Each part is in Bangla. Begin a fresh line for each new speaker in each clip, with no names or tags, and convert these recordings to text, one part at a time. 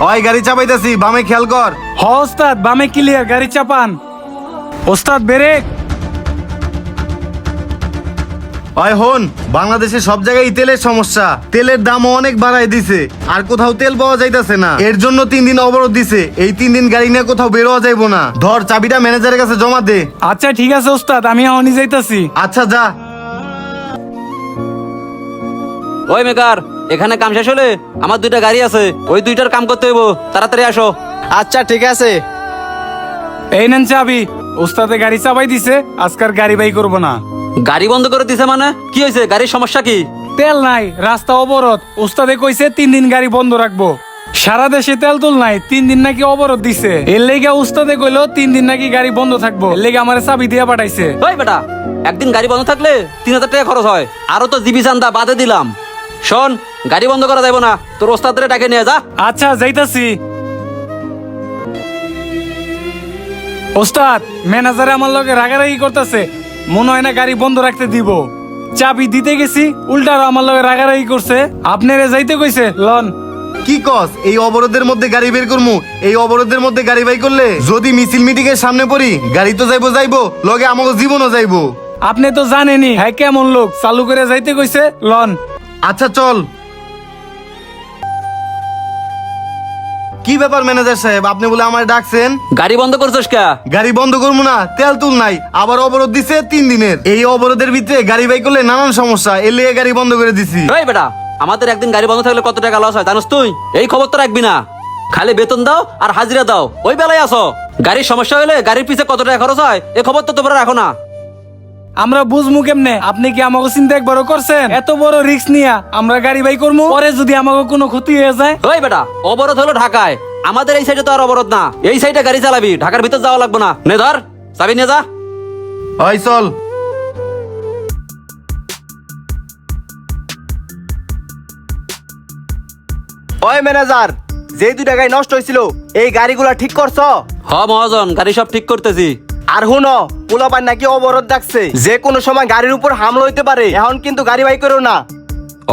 ওই গাড়ি চাপাইতেছি, বামে খেয়াল কর।
হ ওস্তাদ, বামে ক্লিয়ার, গাড়ি চাপান। ওস্তাদ ব্রেক।
ওই হন, বাংলাদেশে সব জায়গায় তেলের সমস্যা, তেলের দামও অনেক বাড়ায় দিছে, আর কোথাও তেল পাওয়া যাইতেছে না। এর জন্য 3 দিন অবরোধ দিছে। এই 3 দিন গাড়ি নিয়ে কোথাও বেরোয়া যাইবো না। ধর চাবিটা ম্যানেজারের কাছে জমা দে।
আচ্ছা ঠিক আছে ওস্তাদ, আমি এখনই যাইতাছি।
আচ্ছা যা।
ওই মেকার, এখানে কাম শেষ হলে আমার 2টা গাড়ি আছে, ওই 2টার কাম করতে হইব, তাড়াতাড়ি আসো।
আচ্ছা ঠিক আছে।
এই নেন চাবি। ওস্তাদে গাড়ি চাপাই দিছে, আজকার গাড়ি বাই করবো না।
গাড়ি বন্ধ করে দিছে মানে? কি হয়েছে? গাড়ির সমস্যা কি?
তেল নাই, রাস্তা অবরোধ। ওস্তাদে কইছে 3 দিন গাড়ি বন্ধ রাখবো। সারা দেশে তেল তুল নাই, 3 দিন নাকি অবরোধ দিছে। এর লেগে উস্তাদে কইলো 3 দিন নাকি গাড়ি বন্ধ থাকবো। এর লেগে আমার চাবি দিয়ে পাঠাইছে।
ওই বেটা, একদিন গাড়ি বন্ধ থাকলে 3000 টাকা খরচ হয়, আরো তো জিবি চান্দা বাদে দিলাম। শোন, গাড়ি বন্ধ করা যাবে না, তোর ওস্তাদের ডাকে নিয়ে যা।
আচ্ছা যাইতাছি। ওস্তাদ, ম্যানেজারে আমার লগে রাগারাগি করতেছে, মনে হয় না গাড়ি বন্ধ রাখতে দিব। চাবি দিতে গেছি, উল্টারও আমার লগে রাগারাগি করছে। আপনারে যাইতে কইছে, লন।
কি কস? এই অবরোধের মধ্যে গাড়ি বের করমু? এই অবরোধের মধ্যে গাড়ি বাই করলে যদি মিছিল মিটিং এর সামনে পড়ি, গাড়ি তো যাইবো লগে আমাকে জীবনও যাইবো।
আপনি তো জানেনই হ্যাঁ কেমন লোক, চালু করে যাইতে কইছে, লন।
আচ্ছা চল। কি ব্যাপার ম্যানেজার সাহেব, আপনি বলে আমার ডাকছেন?
গাড়ি বন্ধ করছিস কে?
গাড়ি বন্ধ করবো না, তেল তুল নাই, আবার অবরোধ দিছে 3 দিনের। এই অবরোধের ভিতরে গাড়ি বাই করলে নানান সমস্যা, এর লিগে গাড়ি বন্ধ করে দিছি।
ওই বেটা, আমাদের একদিন গাড়ি বন্ধ থাকলে কত টাকা লস হয় জানোস তুই? এই খবর তো রাখবি না, খালি বেতন দাও আর হাজিরা দাও, ওই বেলায় আসো। গাড়ির সমস্যা হলে গাড়ির পিছে কত টাকা খরচ হয় এই খবর তো তোমরা রাখো না।
আমরা বুঝমু কেমনে? আপনি কি আমাকে চিন্তা একবারও করছেন? এত বড় রিস্ক নিয়া আমরা গাড়ি বাই করবো, পরে যদি আমাকে কোনো ক্ষতি হয়ে যায়?
ওই বেটা, অবরোধ হলো ঢাকায়, আমাদের এই সাইডে তো আর অবরোধ না। এই সাইডে গাড়ি চালাবি, ঢাকার ভিতর যাওয়া লাগবে না। নে ধর চাবি নিয়ে যা।
ওই চল।
ওই ম্যানেজার, যে 2টা গাড়ি নষ্ট হয়েছিল এই গাড়িগুলা ঠিক করছো?
হ মহাজন, গাড়ি সব ঠিক করতেছি।
আর হুনো, পোলাপান নাকি অবরোধ ডাকছে, যে কোনো সময় গাড়ির উপর হামলা হইতে পারে, এখন কিন্তু গাড়ি বাই করো না।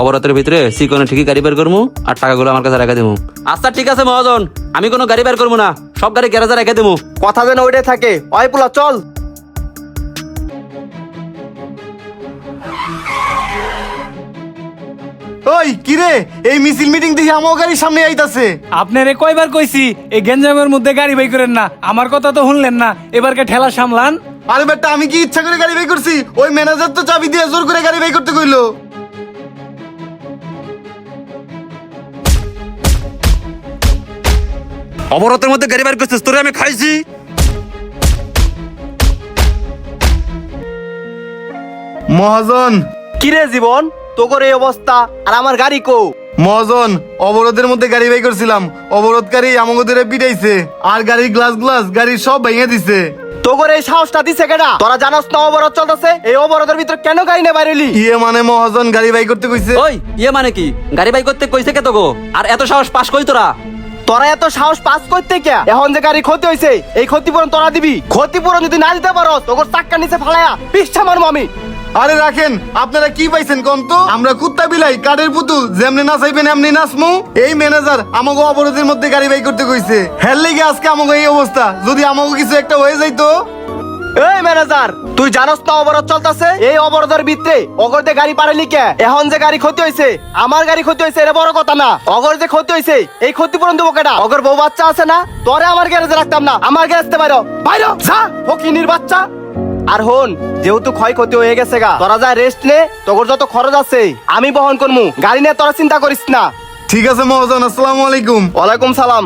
অবরোধের ভিতরে সিকনে ঠিকই গাড়ি বের করবো আর টাকাগুলো আমার কাছে রেখে দেবো। আচ্ছা ঠিক আছে মহাজন, আমি কোনো গাড়ি বের করবো না, সব গাড়ি গ্যারেজে রেখে দেবো।
কথা যেন ওইটাই থাকে। ওই পোলা চল।
ওই কিরে, এই মিছিল মিটিং দেখি আমার গাড়ির সামনে আইতাছে।
আপনারে কয়বার কইছি এই গেঞ্জামের মধ্যে গাড়ি বাই করেন না, আমার কথা তো শুনলেন না। এবারকে ঠেলা সামলান।
আরে বেটা, আমি কি ইচ্ছা করে গাড়ি বাই করছি? ওই ম্যানেজার তো চাবি দিয়ে জোর করে গাড়ি বাই করতে কইলো।
অবরোধের মধ্যে গাড়ি বের করছিস, তোরে আমি খাইছি।
মহাজন।
কিরে জীবন, তোর এই অবস্থা, আর আমার গাড়ি কো?
মহাজন, অবরোধের মধ্যে গাড়ি বাই করছিলাম, অবরোধকারী আমাকে ধরে পিটাইছে, আর গাড়ির গ্লাস গাড়ির সব ভেঙে দিছে।
তোর এই সাহসটা দিছে কেডা? তোরা জানোস না অবরোধ চলতেছে? এই অবরোধের ভিতর কেন গাড়ি নিয়ে বাইরেলি?
ইয়ে মানে মহাজন, গাড়ি বাই করতে কইছে।
ওই ইয়ে মানে কি? গাড়ি বাই করতে কইছে কে তোগো? আর এত সাহস পাস কই তোরা?
তোরা এত সাহস পাস করতে কে? এখন যে গাড়ি ক্ষতি হয়েছে এই ক্ষতিপূরণ তোরা দিবি। ক্ষতিপূরণ যদি না দিতে পারো তোর চাক্কা নিচে ফালায়া পিচ্ছা মারবো আমি।
আরে রাখেন, আপনারা কি পাইছেন কোন তো? আমরা কুত্তা বিলাই কাঠের পুতুল, যেমনি নাচাইবেন এমনি নাচমু। এই ম্যানেজার আমাকে অবরোধের মধ্যে গাড়ি বাই করতে কইছে, হেল লেগে আজকে আমাকে এই অবস্থা। যদি আমাকে কিছু একটা হয়ে যাইতো।
এই ম্যানেজার, তুই জানোস না অবরোধ চলতেছে? এই অবরোধের ভিতরে অগরদে গাড়ি পারেলি কে? এখন যে গাড়ি ক্ষতি হয়েছে, আমার গাড়ি ক্ষতি হয়েছে, এটা বড় কথা না। অগর যে ক্ষতি হয়েছে এই ক্ষতিপূরণ দেবো কেটা? অগর বউ বাচ্চা আছে না? তোরে আমার গ্যারেজে রাখতাম না, আমার গ্যারেজতে বাইরো বাইরো যা ফকিনির বাচ্চা। আর হন, যেহেতু ক্ষয়ক্ষতি হয়ে গেছে গা, তোরা যা রেস্ট নে, তোর যত খরচ আছে আমি বহন করমু। গাড়ি নিয়ে তোরা চিন্তা করিস না।
ঠিক আছে মহাজন, আসসালামু আলাইকুম।
ওয়ালাইকুম সালাম।